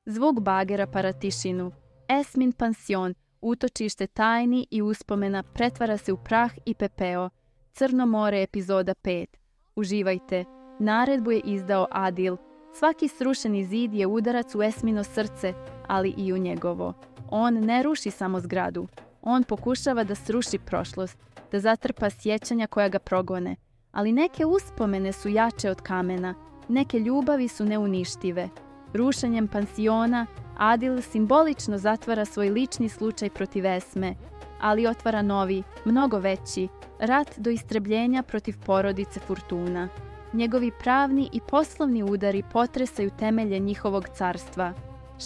Zvuk bagera para tišinu. Esmin pansion, utočište tajni i uspomena, pretvara se u prah i pepeo. Crno more, epizoda 5. Uživajte. Naredbu je izdao Adil. Svaki srušeni zid je udarac u Esmino srce, ali i u njegovo. On ne ruši samo zgradu. On pokušava da sruši prošlost, da zatrpa sjećanja koja ga progone. Ali neke uspomene su jače od kamena, neke ljubavi su neuništive. Rušenjem pansiona, Adil simbolično zatvara svoj lični slučaj protiv Esme, ali otvara novi, mnogo veći, rat do istrebljenja protiv porodice Fortuna. Njegovi pravni i poslovni udari potresaju temelje njihovog carstva.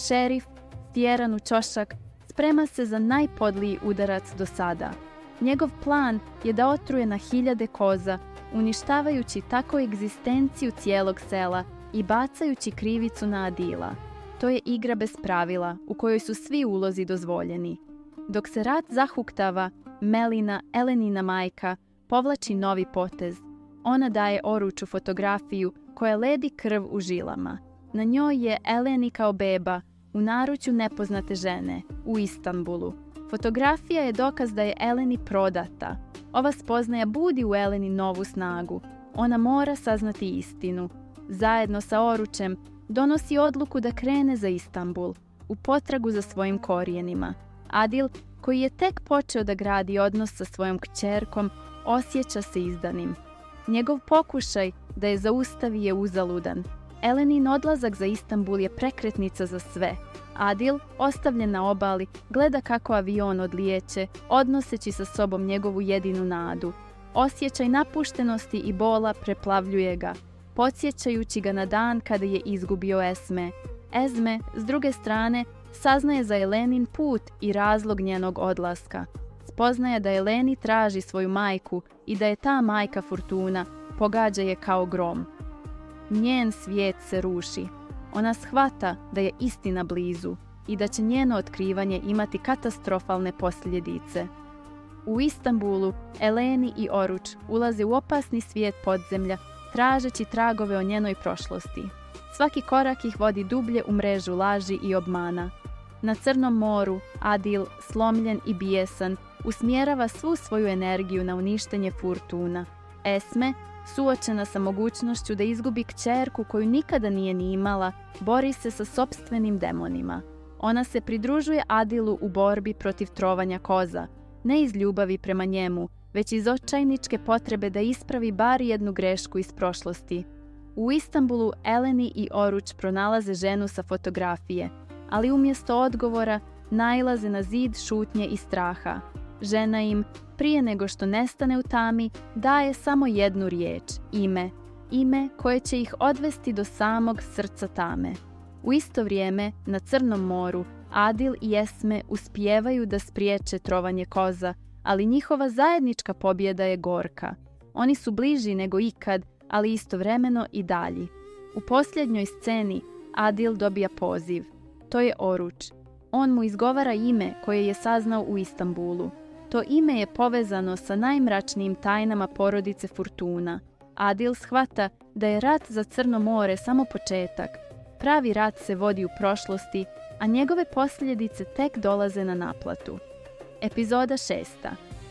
Šerif, stjeran u ćošak, sprema se za najpodliji udarac do sada. Njegov plan je da otruje na hiljade koza, uništavajući tako egzistenciju cijelog sela i bacajući krivicu na Adila. To je igra bez pravila, u kojoj su svi ulozi dozvoljeni. Dok se rat zahuktava, Melina, Elenina majka, povlači novi potez. Ona daje Oruču fotografiju koja ledi krv u žilama. Na njoj je Eleni kao beba, u naručju nepoznate žene, u Istanbulu. Fotografija je dokaz da je Eleni prodata. Ova spoznaja budi u Eleni novu snagu. Ona mora saznati istinu. Zajedno sa Oručem donosi odluku da krene za Istanbul, u potragu za svojim korijenima. Adil, koji je tek počeo da gradi odnos sa svojom kćerkom, osjeća se izdanim. Njegov pokušaj da je zaustavi je uzaludan. Elenin odlazak za Istanbul je prekretnica za sve. Adil, ostavljen na obali, gleda kako avion odlijeće, odnoseći sa sobom njegovu jedinu nadu. Osjećaj napuštenosti i bola preplavljuje ga, podsjećajući ga na dan kada je izgubio Esme. Esme, s druge strane, saznaje za Elenin put i razlog njenog odlaska. Spoznaje da Eleni traži svoju majku i da je ta majka Fortuna, pogađa je kao grom. Njen svijet se ruši. Ona shvata da je istina blizu i da će njeno otkrivanje imati katastrofalne posljedice. U Istanbulu, Eleni i Oruč ulaze u opasni svijet podzemlja, tražeći tragove o njenoj prošlosti. Svaki korak ih vodi dublje u mrežu laži i obmana. Na Crnom moru, Adil, slomljen i bijesan, usmjerava svu svoju energiju na uništenje Fortuna. Esme, suočena sa mogućnošću da izgubi kćerku koju nikada nije ni imala, bori se sa sopstvenim demonima. Ona se pridružuje Adilu u borbi protiv trovanja koza, ne iz ljubavi prema njemu, već iz očajničke potrebe da ispravi bar jednu grešku iz prošlosti. U Istanbulu Eleni i Oruč pronalaze ženu sa fotografije, ali umjesto odgovora nailaze na zid šutnje i straha. Žena im, prije nego što nestane u tami, daje samo jednu riječ, ime koje će ih odvesti do samog srca tame. U isto vrijeme, na Crnom moru, Adil i Esme uspijevaju da spriječe trovanje koza, ali njihova zajednička pobjeda je gorka. Oni su bliži nego ikad, ali istovremeno i dalji. U posljednjoj sceni Adil dobija poziv. To je Oruč. On mu izgovara ime koje je saznao u Istanbulu. To ime je povezano sa najmračnijim tajnama porodice Fortuna. Adil shvata da je rat za Crno more samo početak. Pravi rat se vodi u prošlosti, a njegove posljedice tek dolaze na naplatu. Epizoda 6.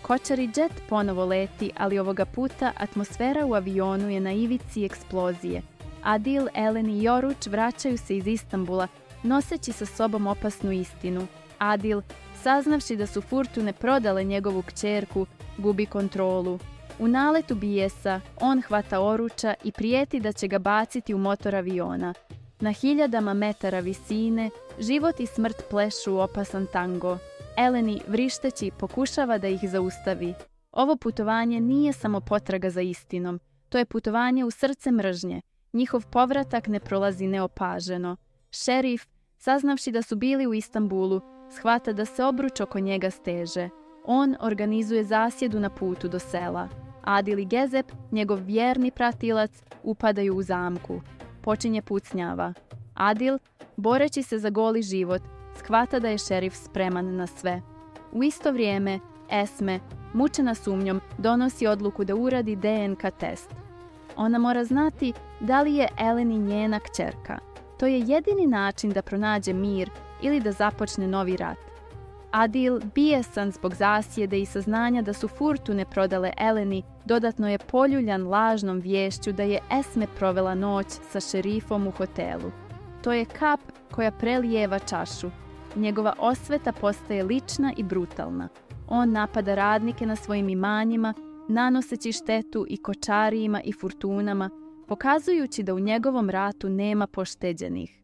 Kočari džet ponovo leti, ali ovoga puta atmosfera u avionu je na ivici eksplozije. Adil, Eleni i Oruč vraćaju se iz Istanbula, noseći sa sobom opasnu istinu. Adil, saznavši da su Fortune prodale njegovu kćerku, gubi kontrolu. U naletu bijesa, on hvata Oruča i prijeti da će ga baciti u motor aviona. Na hiljadama metara visine, život i smrt plešu u opasan tango. Eleni, vrišteći, pokušava da ih zaustavi. Ovo putovanje nije samo potraga za istinom. To je putovanje u srce mržnje. Njihov povratak ne prolazi neopaženo. Šerif, saznavši da su bili u Istanbulu, shvata da se obruč oko njega steže. On organizuje zasjedu na putu do sela. Adil i Gezep, njegov vjerni pratilac, upadaju u zamku. Počinje pucnjava. Adil, boreći se za goli život, shvata da je šerif spreman na sve. U isto vrijeme, Esme, mučena sumnjom, donosi odluku da uradi DNK test. Ona mora znati da li je Eleni njena kćerka. To je jedini način da pronađe mir ili da započne novi rat. Adil, bijesan zbog zasjede i saznanja da su Fortune prodale Eleni, dodatno je poljuljan lažnom viješću da je Esme provela noć sa šerifom u hotelu. To je kap koja prelijeva čašu. Njegova osveta postaje lična i brutalna. On napada radnike na svojim imanjima, nanoseći štetu i kočarijima i Fortunama, pokazujući da u njegovom ratu nema pošteđenih.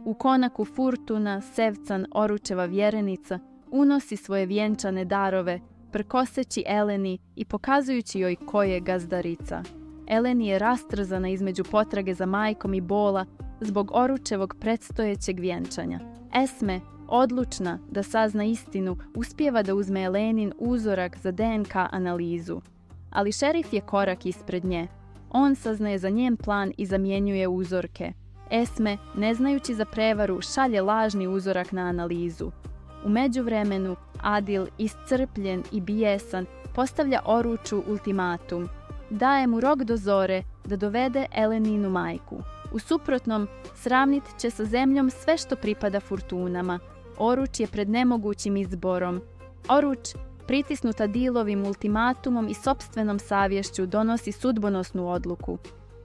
U konaku Fortuna, Sevcan, Oručeva vjerenica, unosi svoje vjenčane darove, prkoseći Eleni i pokazujući joj ko je gazdarica. Eleni je rastrzana između potrage za majkom i bola zbog Oručevog predstojećeg vjenčanja. Esme, odlučna da sazna istinu, uspijeva da uzme Elenin uzorak za DNK analizu. Ali šerif je korak ispred nje. On saznaje za njen plan i zamjenjuje uzorke. Esme, ne znajući za prevaru, šalje lažni uzorak na analizu. U međuvremenu, Adil, iscrpljen i bijesan, postavlja Oruču ultimatum. Daje mu rok do zore da dovede Eleninu majku. U suprotnom, sravnit će sa zemljom sve što pripada Fortunama. Oruč je pred nemogućim izborom. Oruč, pritisnuta Adilovim ultimatumom i sopstvenom savješću, donosi sudbonosnu odluku.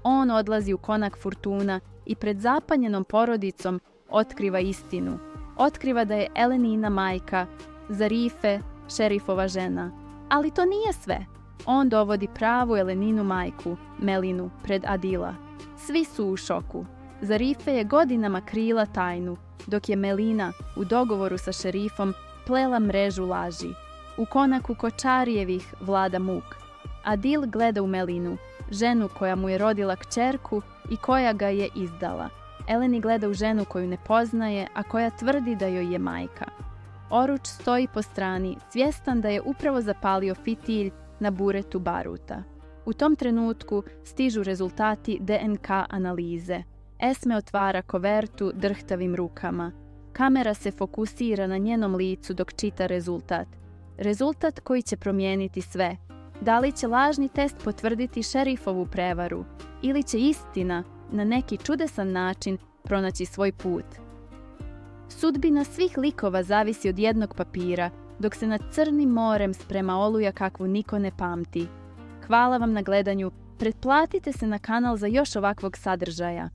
On odlazi u konak Fortuna i pred zapanjenom porodicom otkriva istinu. Otkriva da je Elenina majka, Zarife, šerifova žena. Ali to nije sve. On dovodi pravu Eleninu majku, Melinu, pred Adila. Svi su u šoku. Zarife je godinama krila tajnu, dok je Melina, u dogovoru sa šerifom, plela mrežu laži. U konaku Kočarijevih vlada muk. Adil gleda u Melinu, ženu koja mu je rodila kćerku i koja ga je izdala. Eleni gleda u ženu koju ne poznaje, a koja tvrdi da joj je majka. Oruč stoji po strani, svjestan da je upravo zapalio fitilj na buretu baruta. U tom trenutku stižu rezultati DNK analize. Esme otvara kovertu drhtavim rukama. Kamera se fokusira na njenom licu dok čita rezultat. Rezultat koji će promijeniti sve. Da li će lažni test potvrditi šerifovu prevaru ili će istina na neki čudesan način pronaći svoj put. Sudbina svih likova zavisi od jednog papira, dok se nad crnim morem sprema oluja kakvu niko ne pamti. Hvala vam na gledanju, pretplatite se na kanal za još ovakvog sadržaja.